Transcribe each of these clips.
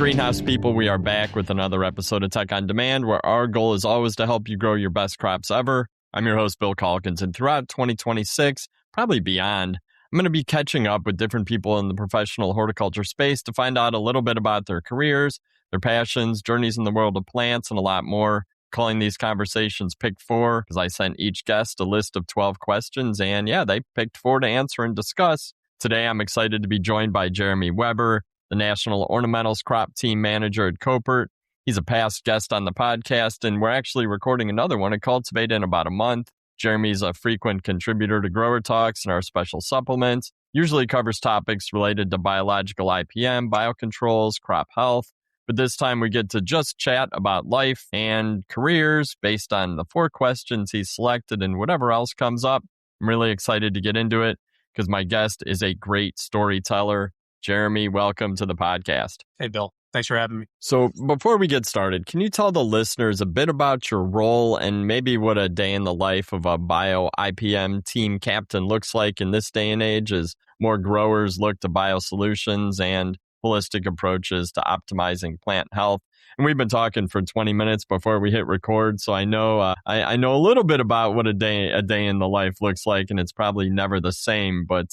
greenhouse people? We are back with another episode of Tech on Demand, where our goal is always to help you grow your best crops ever. I'm your host, Bill Calkins, and throughout 2026, probably beyond, I'm going to be catching up with different people in the professional horticulture space to find out a little bit about their careers, their passions, journeys in the world of plants, and a lot more. Calling these conversations Pick 4, because I sent each guest a list of 12 questions, and they picked 4 to answer and discuss. Today, I'm excited to be joined by Jeremy Weber, the National Ornamentals Crop Team Manager at Koppert. He's a past guest on the podcast, and we're actually recording another one at Cultivate in about a month. Jeremy's a frequent contributor to Grower Talks and our special supplements, usually covers topics related to biological IPM, biocontrols, crop health. But this time we get to just chat about life and careers based on the 4 questions he's selected and whatever else comes up. I'm really excited to get into it because my guest is a great storyteller. Jeremy, welcome to the podcast. Hey, Bill. Thanks for having me. So before we get started, can you tell the listeners a bit about your role and maybe what a day in the life of a bio IPM team captain looks like in this day and age as more growers look to biosolutions and holistic approaches to optimizing plant health? And we've been talking for 20 minutes before we hit record, so I know I know a little bit about what a day in the life looks like, and it's probably never the same. But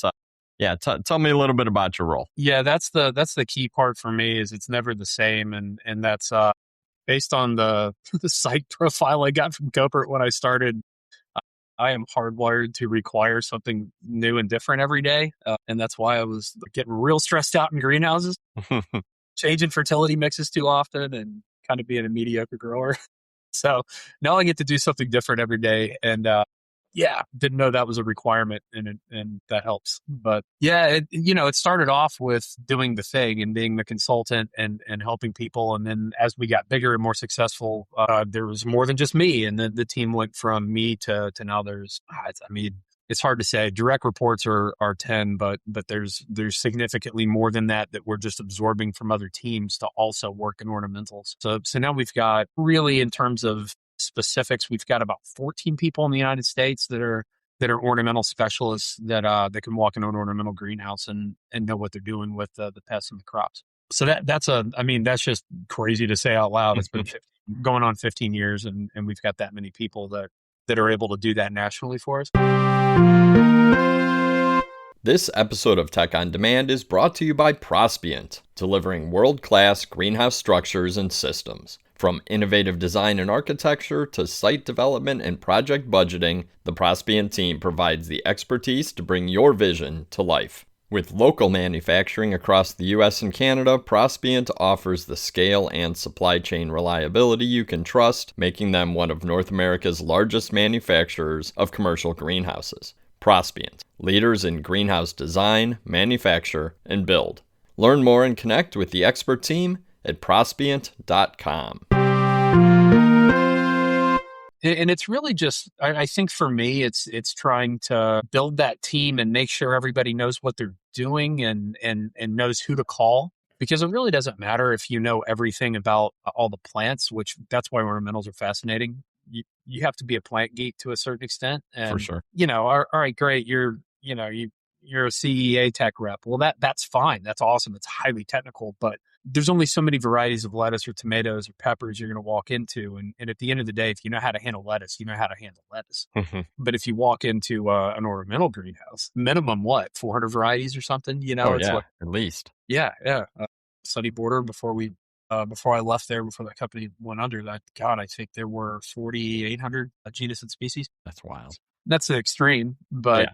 tell me a little bit about your role. Yeah, that's the key part for me is it's never the same, and that's based on the psych profile I got from Koppert when I started. I am hardwired to require something new and different every day, and that's why I was getting real stressed out in greenhouses, changing fertility mixes too often, and kind of being a mediocre grower. So now I get to do something different every day, and didn't know that was a requirement, and that helps. But it started off with doing the thing and being the consultant and helping people. And then as we got bigger and more successful, there was more than just me. And the team went from me to now there's, it's hard to say. Direct reports are 10, but there's significantly more than that we're just absorbing from other teams to also work in ornamentals. So now we've got really, in terms of specifics, we've got about 14 people in the United States that are ornamental specialists that can walk into an ornamental greenhouse and know what they're doing with the pests and the crops. So that's just crazy to say out loud. It's been going on 15 years, and we've got that many people that are able to do that nationally for us. This episode of Tech on Demand is brought to you by Prospient, delivering world-class greenhouse structures and systems. From innovative design and architecture to site development and project budgeting, the Prospient team provides the expertise to bring your vision to life. With local manufacturing across the U.S. and Canada, Prospient offers the scale and supply chain reliability you can trust, making them one of North America's largest manufacturers of commercial greenhouses. Prospient, leaders in greenhouse design, manufacture, and build. Learn more and connect with the expert team at prospient.com. And it's really just, I think for me, it's trying to build that team and make sure everybody knows what they're doing and knows who to call. Because it really doesn't matter if you know everything about all the plants, which that's why ornamentals are fascinating. You have to be a plant geek to a certain extent. And, for sure. All right, great. You're a CEA tech rep. Well, that's fine. That's awesome. It's highly technical, but there's only so many varieties of lettuce or tomatoes or peppers you're going to walk into. And at the end of the day, if you know how to handle lettuce, you know how to handle lettuce. But if you walk into an ornamental greenhouse, minimum 400 varieties or something, at least. Yeah. Sunny Border before I left there, before that company went under, I think there were 4,800 genus and species. That's wild. That's an extreme, but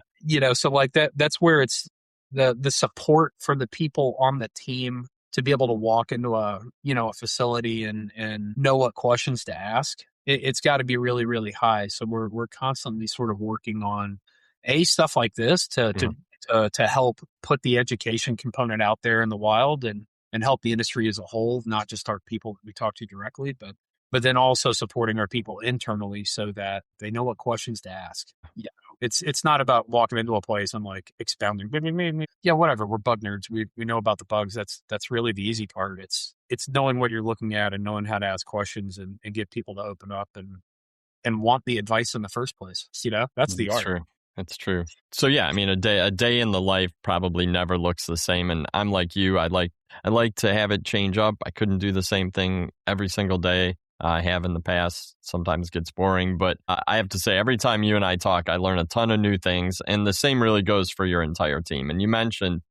so like that's where it's the support for the people on the team to be able to walk into a facility and know what questions to ask. It's got to be really, really high. So we're constantly sort of working on stuff like this to help put the education component out there in the wild and help the industry as a whole, not just our people that we talk to directly, but then also supporting our people internally so that they know what questions to ask. Yeah. It's not about walking into a place and like expounding. Yeah, whatever. We're bug nerds. We know about the bugs. That's really the easy part. It's knowing what you're looking at and knowing how to ask questions and get people to open up and want the advice in the first place. That's the art. True. That's true. So yeah, I mean, a day in the life probably never looks the same. And I'm like you. I like to have it change up. I couldn't do the same thing every single day. I have in the past. Sometimes it gets boring, but I have to say, every time you and I talk, I learn a ton of new things. And the same really goes for your entire team. And you mentioned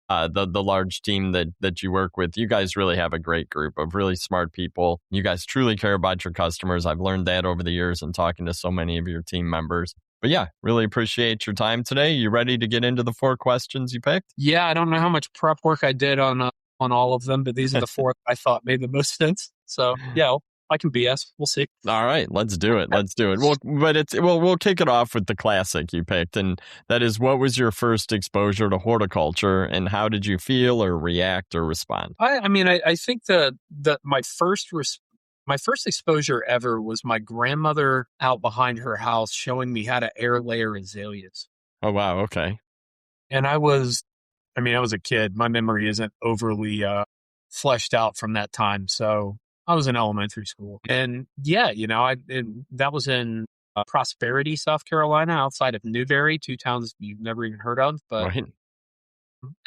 the large team that you work with. You guys really have a great group of really smart people. You guys truly care about your customers. I've learned that over the years and talking to so many of your team members. But yeah, really appreciate your time today. You ready to get into the 4 questions you picked? Yeah, I don't know how much prep work I did on all of them, but these are the 4 I thought made the most sense. So yeah, I can BS. We'll see. All right, let's do it. Let's do it. We'll kick it off with the classic you picked, and that is, what was your first exposure to horticulture, and how did you feel or react or respond? I mean, I think that my first exposure ever was my grandmother out behind her house showing me how to air layer azaleas. Oh wow, okay. And I mean, I was a kid. My memory isn't overly fleshed out from that time. So I was in elementary school. And yeah, that was in Prosperity, South Carolina, outside of Newberry, 2 towns you've never even heard of, but Right.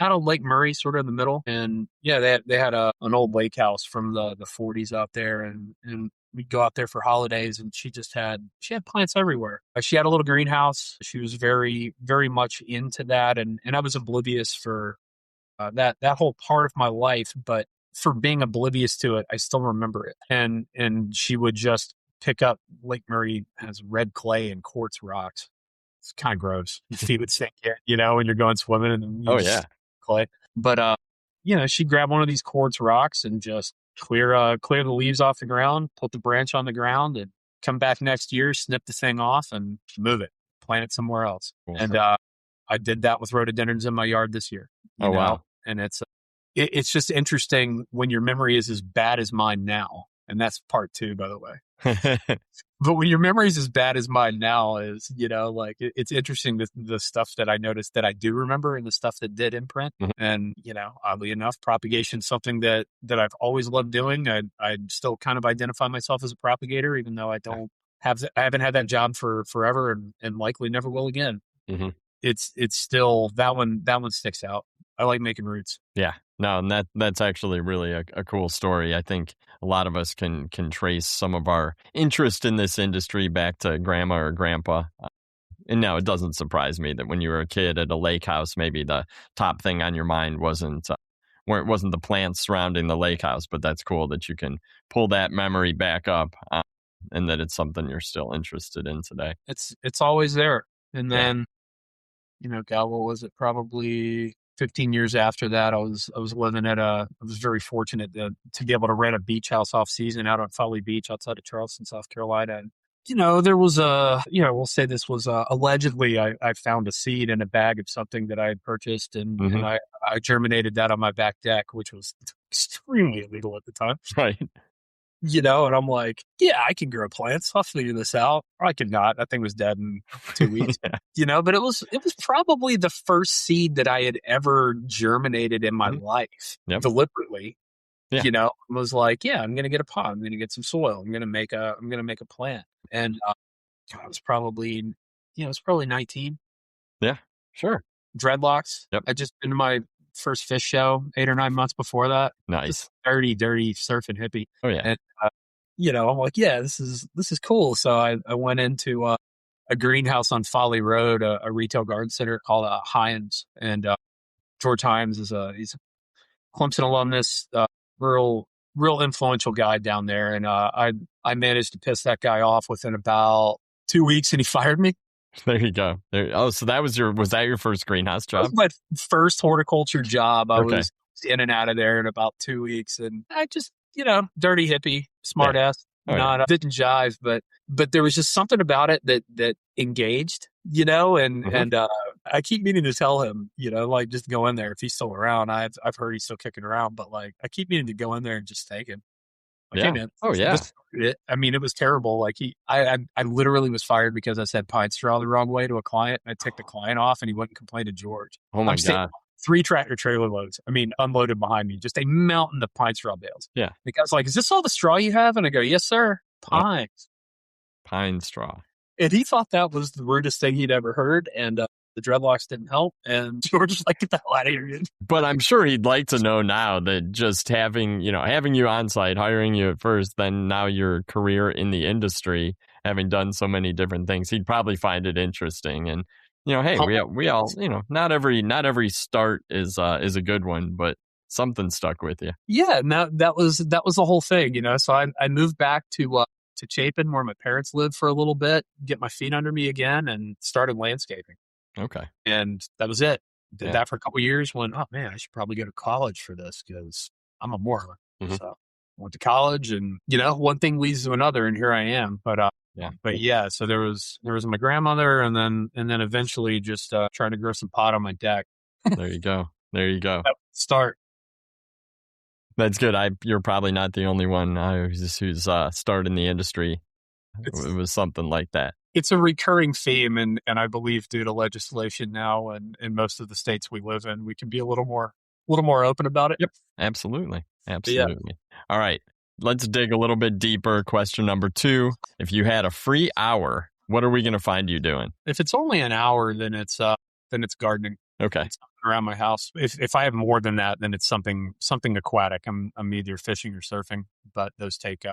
out of Lake Murray, sort of in the middle. And yeah, they had an old lake house from the 40s out there, and we'd go out there for holidays, and she had plants everywhere. She had a little greenhouse. She was very, very much into that, and I was oblivious for that whole part of my life. But for being oblivious to it, I still remember it. And she would just pick up. Lake Murray has red clay and quartz rocks. It's kind of gross. Your feet would sink in, when you're going swimming, and then Oh yeah. clay. But she'd grab one of these quartz rocks and just clear the leaves off the ground, put the branch on the ground, and come back next year, snip the thing off, and move it, plant it somewhere else. Cool. And I did that with rhododendrons in my yard this year. Oh wow. And it's just interesting when your memory is as bad as mine now, and that's part 2, by the way. But when your memory is as bad as mine now is, it's interesting, the stuff that I noticed that I do remember and the stuff that did imprint. Mhm. And, oddly enough, propagation is something that I've always loved doing. I still kind of identify myself as a propagator, even though I haven't had that job for forever, and likely never will again. Mm-hmm. It's still, that one sticks out. I like making roots. Yeah, no, and that's actually really a cool story. I think a lot of us can trace some of our interest in this industry back to grandma or grandpa. And no, it doesn't surprise me that when you were a kid at a lake house, maybe the top thing on your mind wasn't the plants surrounding the lake house. But that's cool that you can pull that memory back up, and that it's something you're still interested in today. It's always there. And then, God, what was it? Probably 15 years after that, I was living I was very fortunate to be able to rent a beach house off season out on Folly Beach outside of Charleston, South Carolina. And, there was we'll say this was allegedly, I found a seed in a bag of something that I had purchased, and, Mhm. and I germinated that on my back deck, which was extremely illegal at the time. Right. And I'm like, yeah, I can grow plants. I'll figure this out. Or I could not. That thing was dead in 2 weeks. Yeah. But it was probably the first seed that I had ever germinated in my Mhm. life Yep. deliberately. Yeah. Was like, yeah, I'm going to get a pot. I'm going to get some soil. I'm going to make a plant. And God, it was probably 19. Yeah. Sure. Dreadlocks. Yep. I just been to my first fish show 8 or 9 months before that. Nice. Just dirty surfing hippie. Oh yeah. And I'm like, yeah, this is cool. So I went into a greenhouse on Folly Road, a retail garden center called Hines, and George Hines he's a Clemson alumnus, real influential guy down there. And I managed to piss that guy off within about 2 weeks, and he fired me. There you go. So was that your first greenhouse That was job? my first horticulture job. I Okay. was in and out of there in about 2 weeks, and I just, dirty hippie, smart ass, Oh, yeah. didn't jive, but there was just something about it that engaged, and Mhm. and I keep meaning to tell him, like, just go in there if he's still around. I've heard he's still kicking around, but like, I keep meaning to go in there and just take him. Like, Yeah. hey, man, Oh, yeah. it was terrible. Like, I literally was fired because I said pine straw the wrong way to a client. I ticked the client off, and he wouldn't complain to George. Oh my I'm saying God. 3 tractor trailer loads. Unloaded behind me, just a mountain of pine straw bales. Yeah. The guy's like, "Is this all the straw you have?" And I go, "Yes, sir. Pines." Pine straw. And he thought that was the weirdest thing he'd ever heard. And the dreadlocks didn't help. And George was like, get the hell out of here, dude. But I'm sure he'd like to know now that just having you on site, hiring you at first, then now your career in the industry, having done so many different things, he'd probably find it interesting. And hey, we all not every start is a good one, but something stuck with you. Yeah, and that was the whole thing, So I moved back to Chapin, where my parents lived, for a little bit, get my feet under me again, and started landscaping. Okay. And that was it. Did that for a couple of years. Went, oh man, I should probably go to college for this because I'm a moron. Mm-hmm. So I went to college, and one thing leads to another, and here I am. But so there was my grandmother, and then eventually just trying to grow some pot on my deck. There you go. Start. That's good. You're probably not the only one who's started in the industry. It was something like that. It's a recurring theme, and I believe due to legislation now and in most of the states we live in, we can be a little more open about it. Yep, absolutely. Yeah. All right, let's dig a little bit deeper. Question number 2: if you had a free hour, what are we going to find you doing? If it's only an hour, then it's gardening. Okay. It's around my house. If I have more than that, then it's something aquatic. I'm either fishing or surfing, but those take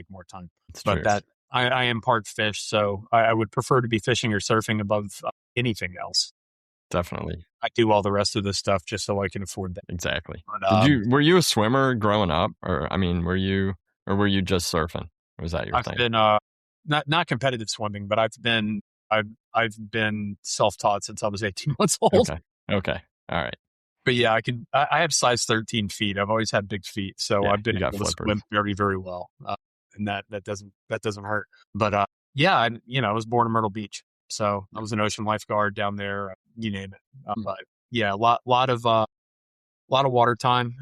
more time. But that I am part fish, so I would prefer to be fishing or surfing above anything else. Definitely. I do all the rest of this stuff just so I can afford that. Exactly. But, were you a swimmer growing up, or were you just surfing? Or was that your thing? I've been not competitive swimming, but I've been self-taught since I was 18 months old. Okay. All right. But yeah, I have size 13 feet. I've always had big feet, so I've been able to swim very, very well. And that doesn't hurt. But I was born in Myrtle Beach, so I was an ocean lifeguard down there. You name it. But yeah, a lot of water time.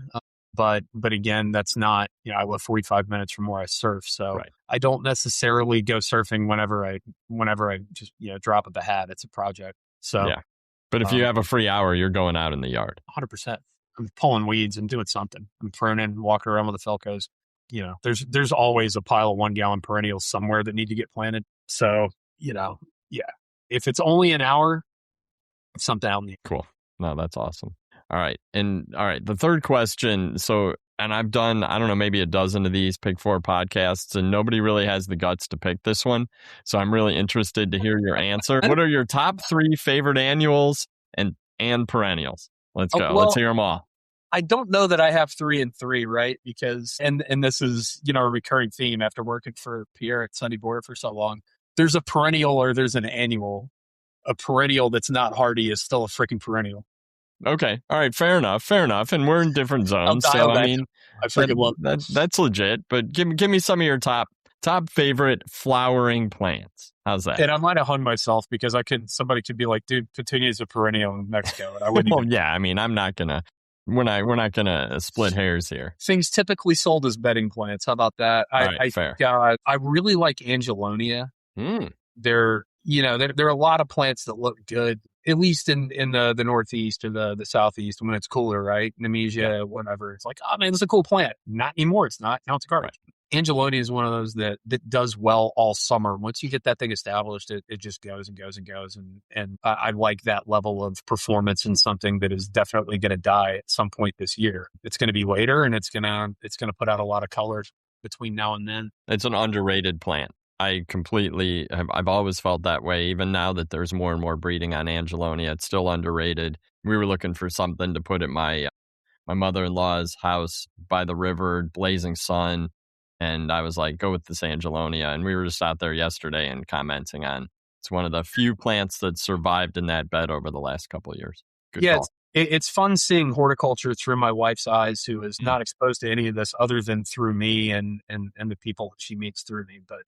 But again, that's not. I live 45 minutes from where I surf, so I don't necessarily go surfing whenever I just drop of the hat. It's a project. So yeah. But if you have a free hour, you're going out in the yard. 100%. I'm pulling weeds and doing something. I'm pruning, walking around with the Felcos. There's always a pile of 1 gallon perennials somewhere that need to get planted. So, if it's only an hour, it's something I'll need. Cool. No, that's awesome. All right. The third question. So, and I've done, I don't know, maybe a dozen of these Pick 4 podcasts, and nobody really has the guts to pick this one. So I'm really interested to hear your answer. What are your top 3 favorite annuals and perennials? Let's go. Let's hear them all. I don't know that I have 3 and 3, right? Because, and this is, a recurring theme after working for Pierre at Sunny Board for so long. There's a perennial or there's an annual. A perennial that's not hardy is still a freaking perennial. Okay. All right. Fair enough. And we're in different zones. So, I freaking love that. That's legit. But give me some of your top favorite flowering plants. How's that? And I might have hung myself because somebody could be like, dude, petunia is a perennial in Mexico. And I wouldn't I'm not going to. We're not gonna split hairs here. Things typically sold as bedding plants. How about that? Fair. I really like Angelonia. There are a lot of plants that look good, at least in the Northeast or the Southeast when it's cooler, right? Nemesia, whatever. It's like, oh man, it's a cool plant. Not anymore. It's not. Now it's garbage. Right. Angelonia is one of those that does well all summer. Once you get that thing established, it just goes and goes and goes. And I like that level of performance in something that is definitely going to die at some point this year. It's going to be later, and it's going to put out a lot of colors between now and then. It's an underrated plant. I've always felt that way. Even now that there's more and more breeding on Angelonia, it's still underrated. We were looking for something to put at my mother-in-law's house by the river, blazing sun. And I was like, go with this Angelonia. And we were just out there yesterday and commenting on it's one of the few plants that survived in that bed over the last couple of years. Good call. It's fun seeing horticulture through my wife's eyes, who is not exposed to any of this other than through me and the people she meets through me. But,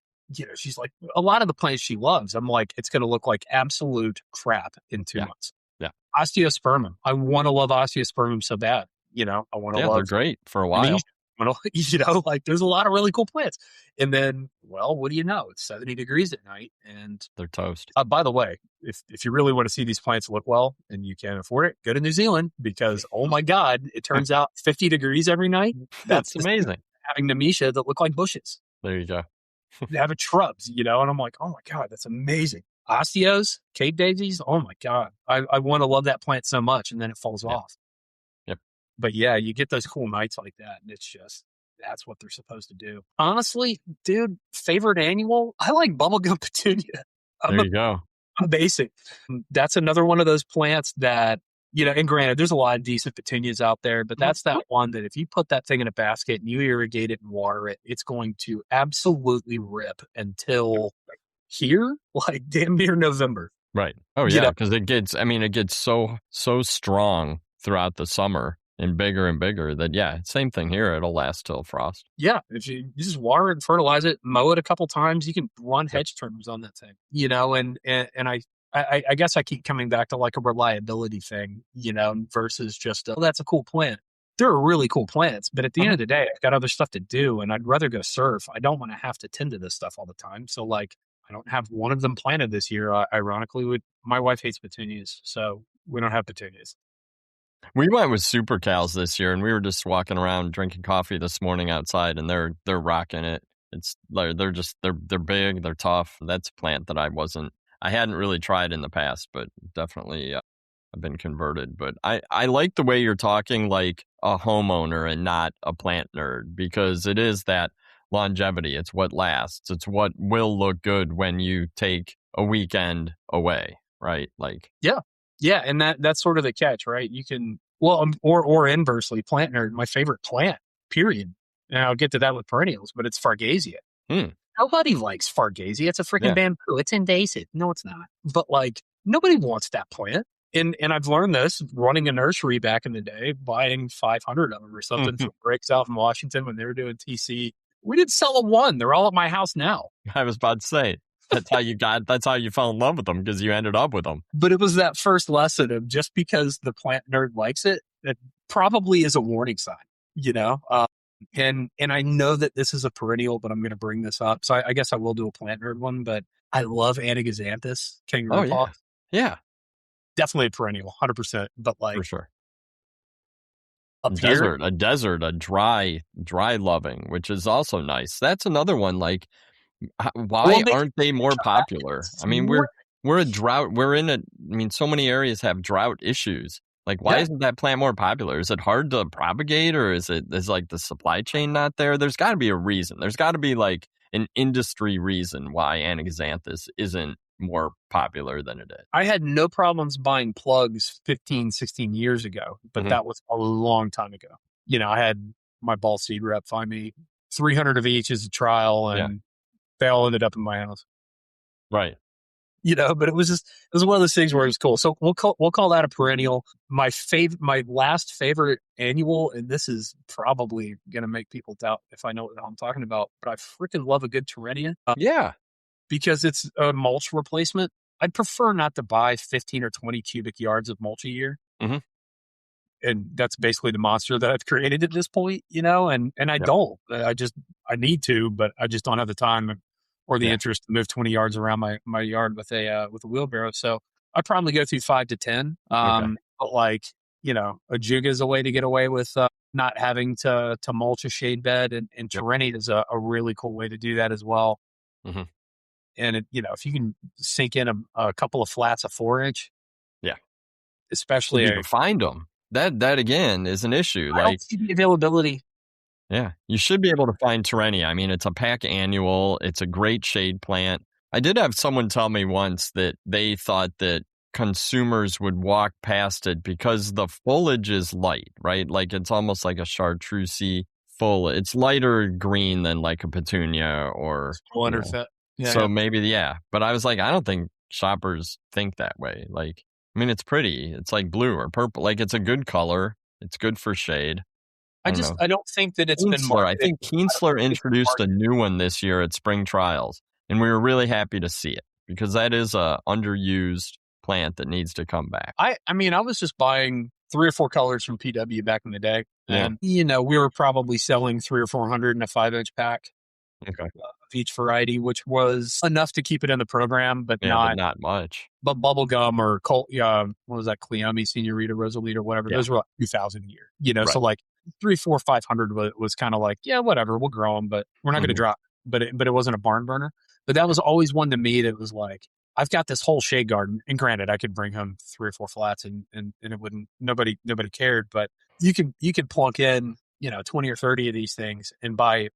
she's like, a lot of the plants she loves, I'm like, it's going to look like absolute crap in 2 months. Yeah. Osteospermum. I want to love osteospermum so bad. I want to love. They're great for a while. There's a lot of really cool plants. And then, what do you know? It's 70 degrees at night and they're toast. By the way, if you really want to see these plants look well and you can't afford it, go to New Zealand because, oh my God, it turns out 50 degrees every night. That's amazing. Having nemesia that look like bushes. There you go. having shrubs, and I'm like, oh my God, that's amazing. Osteos, cave daisies. Oh my God. I want to love that plant so much. And then it falls Yeah. off. Yep. But yeah, you get those cool nights like that. And it's just, that's what they're supposed to do. Honestly, dude, favorite annual? I like bubblegum petunia. There you go. I'm basic. That's another one of those plants that, and granted, there's a lot of decent petunias out there, but that's that one that if you put that thing in a basket and you irrigate it and water it, it's going to absolutely rip until here, like damn near November. Right. Oh yeah, because it gets so strong throughout the summer and bigger that same thing here. It'll last till frost. Yeah, if you just water it and fertilize it, mow it a couple times, you can run hedge trimmers on that thing. And I guess I keep coming back to like a reliability thing, versus just that's a cool plant. They're really cool plants, but at the end of the day, I've got other stuff to do, and I'd rather go surf. I don't want to have to tend to this stuff all the time. So like, I don't have one of them planted this year. Ironically, my wife hates petunias, so we don't have petunias. We went with super cows this year, and we were just walking around drinking coffee this morning outside, and they're rocking it. It's they're big, they're tough. That's a plant that I hadn't really tried in the past, but definitely I've been converted. But I like the way you're talking like a homeowner and not a plant nerd, because it is that longevity. It's what lasts. It's what will look good when you take a weekend away, right? Like, yeah, and that's sort of the catch, right? You can or inversely, plant nerd. My favorite plant, period. And I'll get to that with perennials, but it's Fargasia. Nobody likes Fargasia. It's a freaking bamboo. It's invasive. No, it's not. But like, nobody wants that plant. And I've learned this running a nursery back in the day, buying 500 of them or something from Breaks Out in Washington when they were doing TC. We didn't sell them one. They're all at my house now. I was about to say, that's how you fell in love with them, because you ended up with them. But it was that first lesson of just because the plant nerd likes it, that probably is a warning sign, and I know that this is a perennial, but I'm going to bring this up. So I guess I will do a plant nerd one, but I love Anaxanthus, kangaroo paw. Yeah. Definitely a perennial, 100%. But like, for sure. A desert, a dry loving, which is also nice. That's another one. Like, why aren't they more popular? I mean, we're a drought. So many areas have drought issues. Like, why isn't that plant more popular? Is it hard to propagate, or is like the supply chain not there? There's got to be a reason. There's got to be like an industry reason why Anaxanthus isn't more popular than it is. I had no problems buying plugs 15, 16 years ago, but that was a long time ago. I had my ball seed rep find me 300 of each as a trial, and they all ended up in my house. Right. But it was one of those things where it was cool. So we'll call that a perennial. My last favorite annual, and this is probably going to make people doubt if I know what I'm talking about, but I freaking love a good Terenia. Because it's a mulch replacement. I'd prefer not to buy 15 or 20 cubic yards of mulch a year. And that's basically the monster that I've created at this point, and I don't. I need to, but I just don't have the time or the interest to move 20 yards around my yard with a wheelbarrow. So I probably go through 5 to 10. But like, a jig is a way to get away with not having to mulch a shade bed, and Terenia is a really cool way to do that as well. And if you can sink in a couple of flats of 4-inch, especially you can find them. That again is an issue. I don't see the availability. Yeah, you should be able to find Terenia. I mean, it's a pack annual. It's a great shade plant. I did have someone tell me once that they thought that consumers would walk past it because the foliage is light, right? Like, it's almost like a chartreusey foliage. It's lighter green than like a petunia or Underfit. Maybe, but I was like, I don't think shoppers think that way. Like, I mean, it's pretty. It's like blue or purple. Like, it's a good color. It's good for shade. I don't think that it's been marketed. I think Kienzler introduced a new one this year at spring trials, and we were really happy to see it, because that is a underused plant that needs to come back. I was just buying 3 or 4 colors from PW back in the day. And, we were probably selling 300 or 400 in a 5-inch pack. Okay. Of each variety, which was enough to keep it in the program, but not much. But bubblegum or what was that, Cleome, Senorita, Rosalita, whatever, those were like 2,000 a year. So like 300, 400, 500 was kind of like, whatever, we'll grow them, but we're not going to drop but it wasn't a barn burner. But that was always one to me that was like, I've got this whole shade garden, and granted, I could bring home 3 or 4 flats, and it wouldn't nobody cared. But you could plunk in 20 or 30 of these things, and by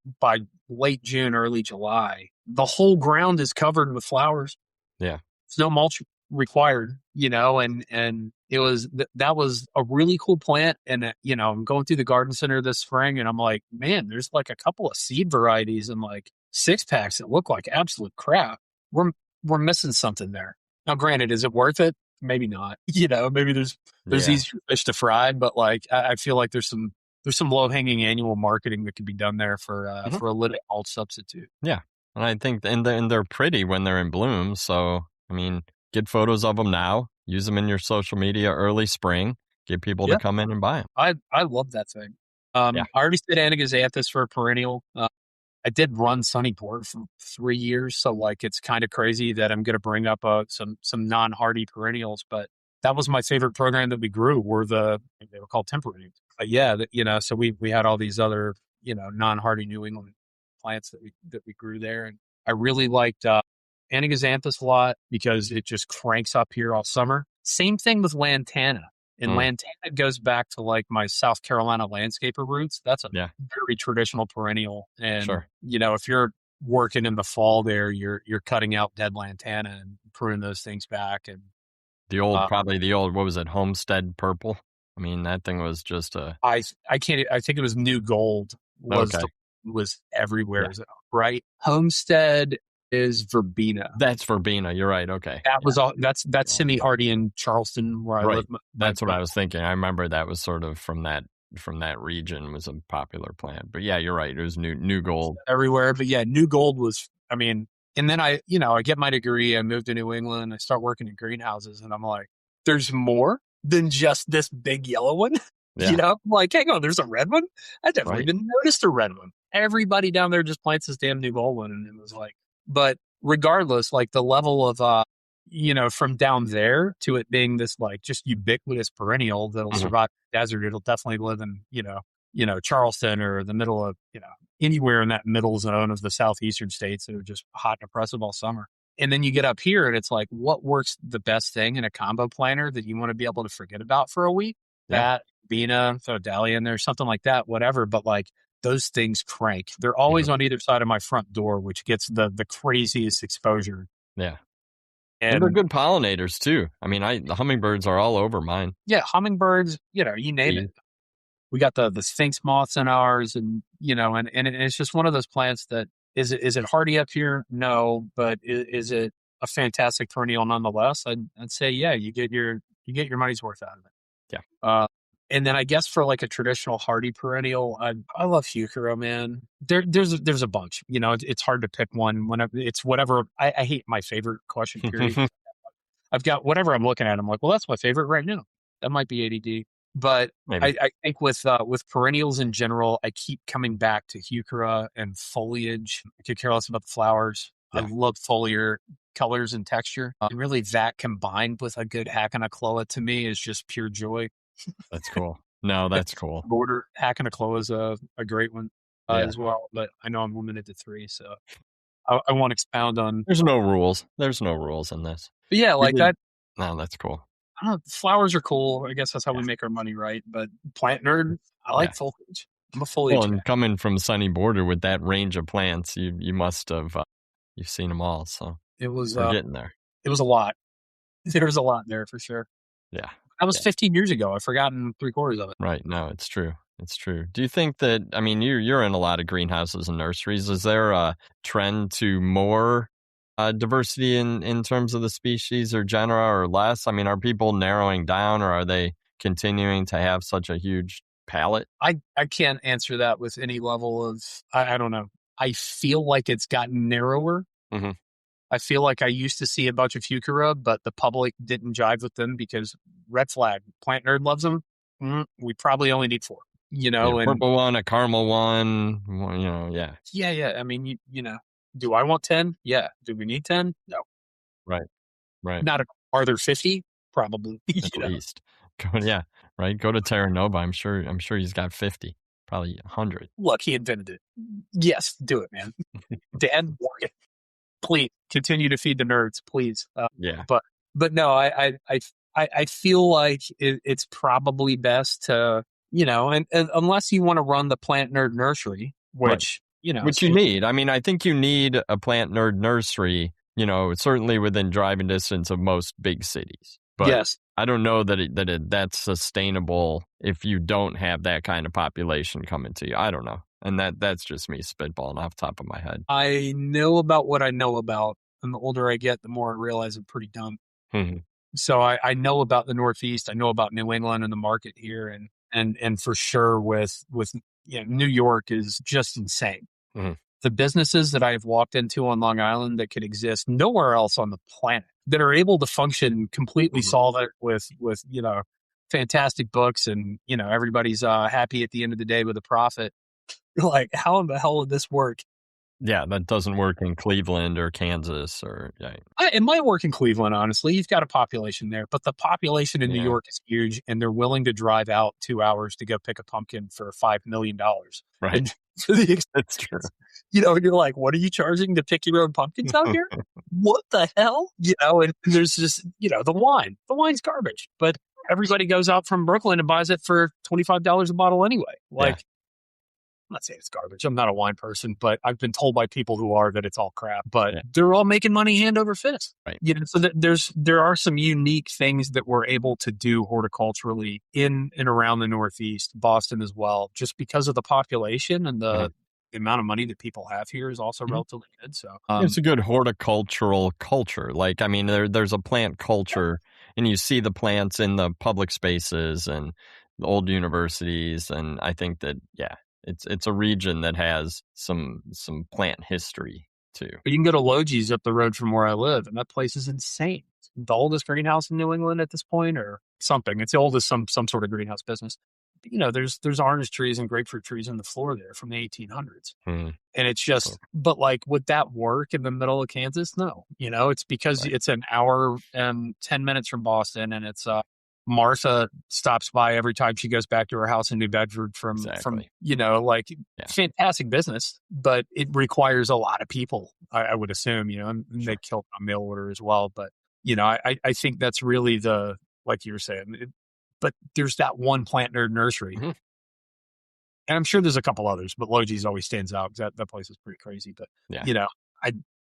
late June, early July, the whole ground is covered with flowers. Yeah. There's no mulch required, and it was that was a really cool plant. And I'm going through the garden center this spring, and I'm like, man, there's like a couple of seed varieties and like 6-packs that look like absolute crap. We're missing something there. Now, granted, is it worth it? Maybe not. Maybe there's easier fish to fry, but like I feel like there's some low hanging annual marketing that could be done there for a little mulch substitute. Yeah, and I think and they're pretty when they're in bloom. So I mean, get photos of them now. Use them in your social media early spring. Get people to come in and buy them. I love that thing. I already said Anaxanthus for a perennial. I did run Sunny Port for 3 years, so like it's kind of crazy that I'm going to bring up some non-hardy perennials, but that was my favorite program that we grew. They were called temperennials. So we had all these other non-hardy New England plants that we grew there, and I really liked Anaxanthus a lot because it just cranks up here all summer. Same thing with Lantana. And Lantana goes back to like my South Carolina landscaper roots. That's a very traditional perennial. And, if you're working in the fall there, you're cutting out dead Lantana and pruning those things back. And probably the old, what was it, Homestead Purple? I mean, that thing was just I think it was New Gold was everywhere, right? Homestead is verbena. That's verbena. You're right. Okay. That was all. That's semi-hardy in Charleston, where I live. That's what I was thinking. I remember that was sort of from that region was a popular plant. But yeah, you're right. It was New Gold everywhere. But yeah, New Gold was. I mean, and then I get my degree. I moved to New England. I start working in greenhouses, and I'm like, there's more than just this big yellow one. Yeah. I'm like, hang on, there's a red one. I never even noticed a red one. Everybody down there just plants this damn New Gold one, and it was like. But regardless, like the level of, from down there to it being this like just ubiquitous perennial that'll survive the desert, it'll definitely live in, Charleston or the middle of, anywhere in that middle zone of the southeastern states that are just hot and oppressive all summer. And then you get up here and it's like, what works the best thing in a combo planter that you want to be able to forget about for a week? That, Bina, throw Dahlia in there, something like that, whatever. But like, those things crank. They're always on either side of my front door, which gets the craziest exposure. Yeah. And they're good pollinators too. I mean, the hummingbirds are all over mine. Yeah, hummingbirds, you name it. We got the sphinx moths in ours, and and it's just one of those plants that is it hardy up here? No, but is it a fantastic perennial nonetheless? I'd say you get your money's worth out of it. Yeah. And then I guess for like a traditional hardy perennial, I love heuchera, man. There's a bunch. It's hard to pick one. Whenever it's whatever. I hate my favorite question period. I've got whatever I'm looking at. I'm like, well, that's my favorite right now. That might be ADD, but I think with perennials in general, I keep coming back to heuchera and foliage. I could care less about the flowers. Yeah. I love foliar colors and texture. And really, that combined with a good Hackana to me is just pure joy. That's cool. No, that's cool. Border Hackana is a great one as well, but I know I'm limited to 3, so I won't expound on. There's no rules. There's no rules in this. But yeah, like that. No, that's cool. I don't know. Flowers are cool. I guess that's how we make our money, right? But plant nerd, I like foliage. I'm a foliage. Well, and coming from Sunny Border with that range of plants, you must have you've seen them all. So it was getting there. It was a lot. There was a lot there for sure. Yeah. That was 15 years ago. I've forgotten 3/4 of it. Right. No, it's true. It's true. Do you think that, I mean, you're in a lot of greenhouses and nurseries. Is there a trend to more diversity in terms of the species or genera or less? I mean, are people narrowing down or are they continuing to have such a huge palette? I can't answer that with any level of, I don't know. I feel like it's gotten narrower. Mm-hmm. I feel like I used to see a bunch of heuchera, but the public didn't jive with them because red flag, plant nerd loves them. We probably only need 4, and purple one, a caramel one, yeah. Yeah. I mean, do I want 10? Yeah. Do we need 10? No. Right. Are there 50? Probably. At least. Yeah. Right. Go to Terra Nova. I'm sure he's got 50. probably 100. Look, he invented it. Yes, do it, man. Dad, please continue to feed the nerds, please. Yeah. But no, I feel like it's probably best to, and unless you want to run the plant nerd nursery, which, Which you need. I mean, I think you need a plant nerd nursery, certainly within driving distance of most big cities. But yes, I don't know that's sustainable if you don't have that kind of population coming to you. I don't know. And that's just me spitballing off the top of my head. I know about what I know about. And the older I get, the more I realize I'm pretty dumb. Mm-hmm. So I know about the Northeast. I know about New England and the market here. And for sure with New York is just insane. Mm-hmm. The businesses that I've walked into on Long Island that could exist nowhere else on the planet, that are able to function completely solvent with fantastic books, and everybody's happy at the end of the day with a profit. You're like, how in the hell would this work? Yeah, that doesn't work in Cleveland or Kansas It might work in Cleveland, honestly. You've got a population there, but the population in New York is huge, and they're willing to drive out 2 hours to go pick a pumpkin for $5 million. Right. And that's true. And you're like, what are you charging to pick your own pumpkins out here? What the hell? And there's just, the wine. The wine's garbage, but everybody goes out from Brooklyn and buys it for $25 a bottle anyway. Like, I'm not saying it's garbage. I'm not a wine person, but I've been told by people who are that it's all crap. But they're all making money hand over fist. Right. So there are some unique things that we're able to do horticulturally in and around the Northeast, Boston as well, just because of the population and the amount of money that people have here is also relatively good. So it's a good horticultural culture. Like, I mean, there's a plant culture, and you see the plants in the public spaces and the old universities, and I think that It's a region that has some plant history too. But you can go to Logie's up the road from where I live, and that place is insane. It's the oldest greenhouse in New England at this point, or something. It's the oldest some sort of greenhouse business. But, there's orange trees and grapefruit trees on the floor there from the 1800s, and it's just. But like, would that work in the middle of Kansas? No. It's because it's an hour and 10 minutes from Boston, and it's Martha stops by every time she goes back to her house in New Bedford from fantastic business, but it requires a lot of people, I would assume, and they kill on mail order as well. But, I think that's really like you were saying, but there's that one plant nerd nursery. And I'm sure there's a couple others, but Logie's always stands out because that place is pretty crazy. But,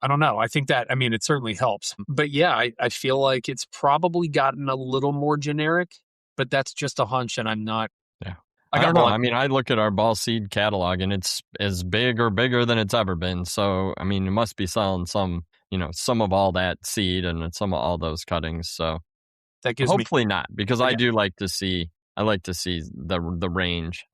I don't know. I think that, it certainly helps. But I feel like it's probably gotten a little more generic, but that's just a hunch, and I'm not. Yeah. I don't know. I look at our ball seed catalog, and it's as big or bigger than it's ever been. So, it must be selling some of all that seed and some of all those cuttings. So that gives hopefully not, because I do like to see the range.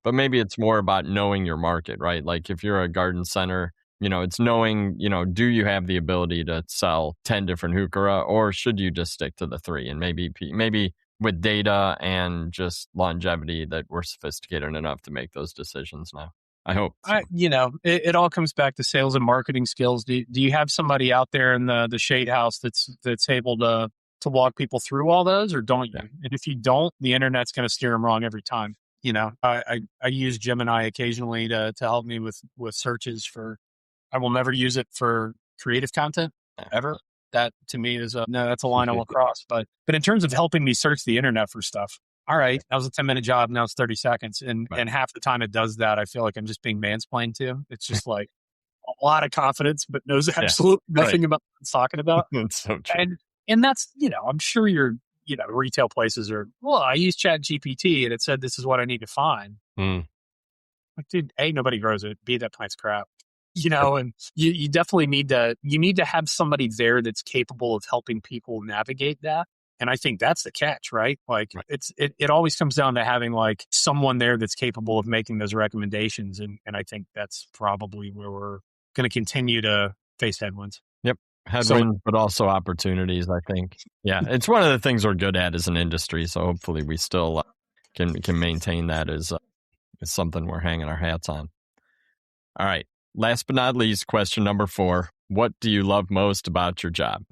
But maybe it's more about knowing your market, right? Like if you're a garden center, it's knowing, do you have the ability to sell 10 different heuchera, or should you just stick to the 3? And maybe with data and just longevity that we're sophisticated enough to make those decisions now. I hope. So. It all comes back to sales and marketing skills. Do you have somebody out there in the shade house that's able to walk people through all those, or don't you? Yeah. And if you don't, the internet's going to steer them wrong every time. I use Gemini occasionally to help me with searches for. I will never use it for creative content ever. That to me is that's a line I will cross. But in terms of helping me search the internet for stuff, all right, that was a 10-minute job. Now it's 30 seconds. And half the time it does that, I feel like I'm just being mansplained to. It's just like a lot of confidence, but knows absolutely nothing about what it's talking about. That's so true. And that's, I'm sure retail places are, I use ChatGPT and it said, this is what I need to find. Like, dude, A, nobody grows it. B, that plant's crap. And you definitely need to have somebody there that's capable of helping people navigate that. And I think that's the catch, right? Like it always comes down to having like someone there that's capable of making those recommendations. And I think that's probably where we're going to continue to face headwinds. Yep. Headwinds, but also opportunities, I think. Yeah. It's one of the things we're good at as an industry. So hopefully we still can maintain that as something we're hanging our hats on. All right. Last but not least, question number 4. What do you love most about your job?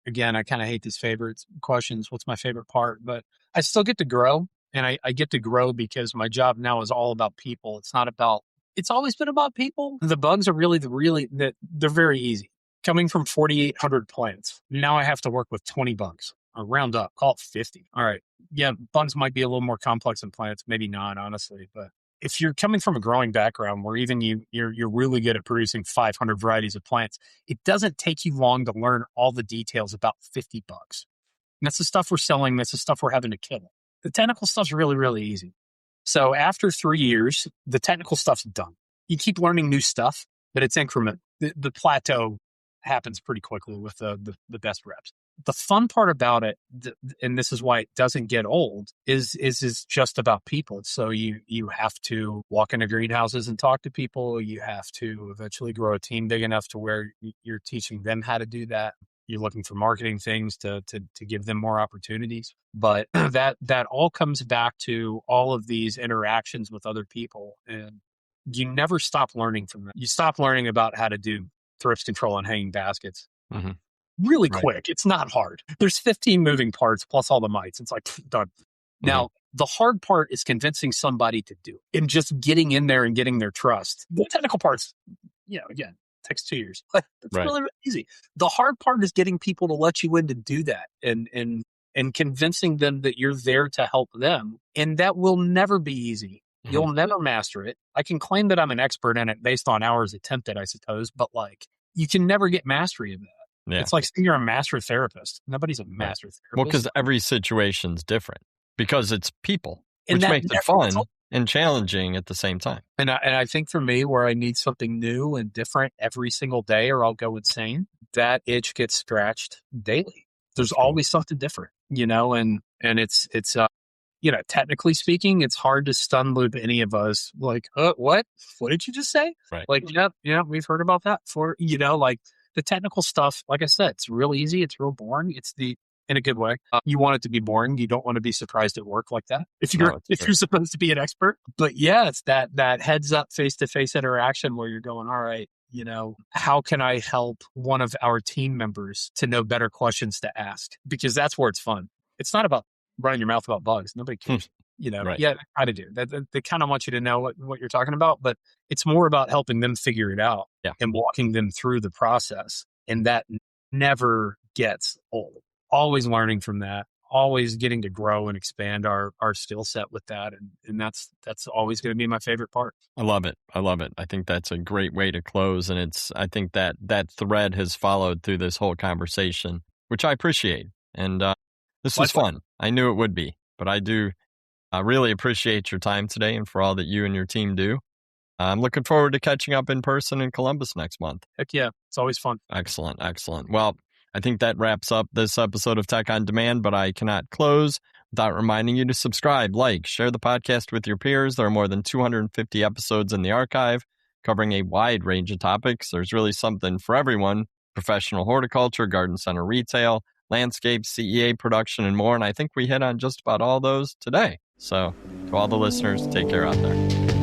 Again, I kind of hate these favorite questions. What's my favorite part? But I still get to grow. And I get to grow because my job now is all about people. It's always been about people. The bugs are they're very easy. Coming from 4,800 plants, now I have to work with 20 bugs. I'll round up, call it 50. All right. Yeah, bugs might be a little more complex than plants. Maybe not, honestly. But if you're coming from a growing background where even you're really good at producing 500 varieties of plants, it doesn't take you long to learn all the details about 50 bugs. And that's the stuff we're selling. That's the stuff we're having to kill. The technical stuff's really, really easy. So after 3 years, the technical stuff's done. You keep learning new stuff, but it's increment. The plateau happens pretty quickly with the best reps. The fun part about it, and this is why it doesn't get old, is just about people. So you have to walk into greenhouses and talk to people. You have to eventually grow a team big enough to where you're teaching them how to do that. You're looking for marketing things to give them more opportunities. But that all comes back to all of these interactions with other people. And you never stop learning from them. You stop learning about how to do thrips control on hanging baskets. Mm-hmm. Really quick. It's not hard. There's 15 moving parts plus all the mites. It's like, done. Mm-hmm. Now, the hard part is convincing somebody to do it and just getting in there and getting their trust. The technical parts, again, takes 2 years. It's really, really easy. The hard part is getting people to let you in to do that and convincing them that you're there to help them. And that will never be easy. Mm-hmm. You'll never master it. I can claim that I'm an expert in it based on hours attempted, I suppose, but you can never get mastery of that. Yeah. It's like you're a master therapist. Nobody's a master therapist. Well, because every situation's different because it's people, which makes it fun and challenging at the same time. And I think for me, where I need something new and different every single day or I'll go insane, that itch gets scratched daily. There's always something different, and it's technically speaking, it's hard to stun loop any of us. Like, what did you just say? Right. Like, yeah, we've heard about that before, the technical stuff, like I said, it's real easy. It's real boring. It's in a good way. You want it to be boring. You don't want to be surprised at work like that. If you're supposed to be an expert, but yeah, it's that heads up face-to-face interaction where you're going, all right, how can I help one of our team members to know better questions to ask? Because that's where it's fun. It's not about running your mouth about bugs. Nobody cares. Right. Yeah, I try to do that. They kind of want you to know what you're talking about, but it's more about helping them figure it out and walking them through the process. And that never gets old. Always learning from that, always getting to grow and expand our skill set with that. And that's always going to be my favorite part. I love it. I think that's a great way to close. And I think that thread has followed through this whole conversation, which I appreciate. And this was fun. I knew it would be, but I do really appreciate your time today and for all that you and your team do. I'm looking forward to catching up in person in Columbus next month. Heck yeah. It's always fun. Excellent. Well, I think that wraps up this episode of Tech on Demand, but I cannot close without reminding you to subscribe, share the podcast with your peers. There are more than 250 episodes in the archive covering a wide range of topics. There's really something for everyone: professional horticulture, garden center retail, landscape, CEA production, and more. And I think we hit on just about all those today. So to all the listeners, take care out there.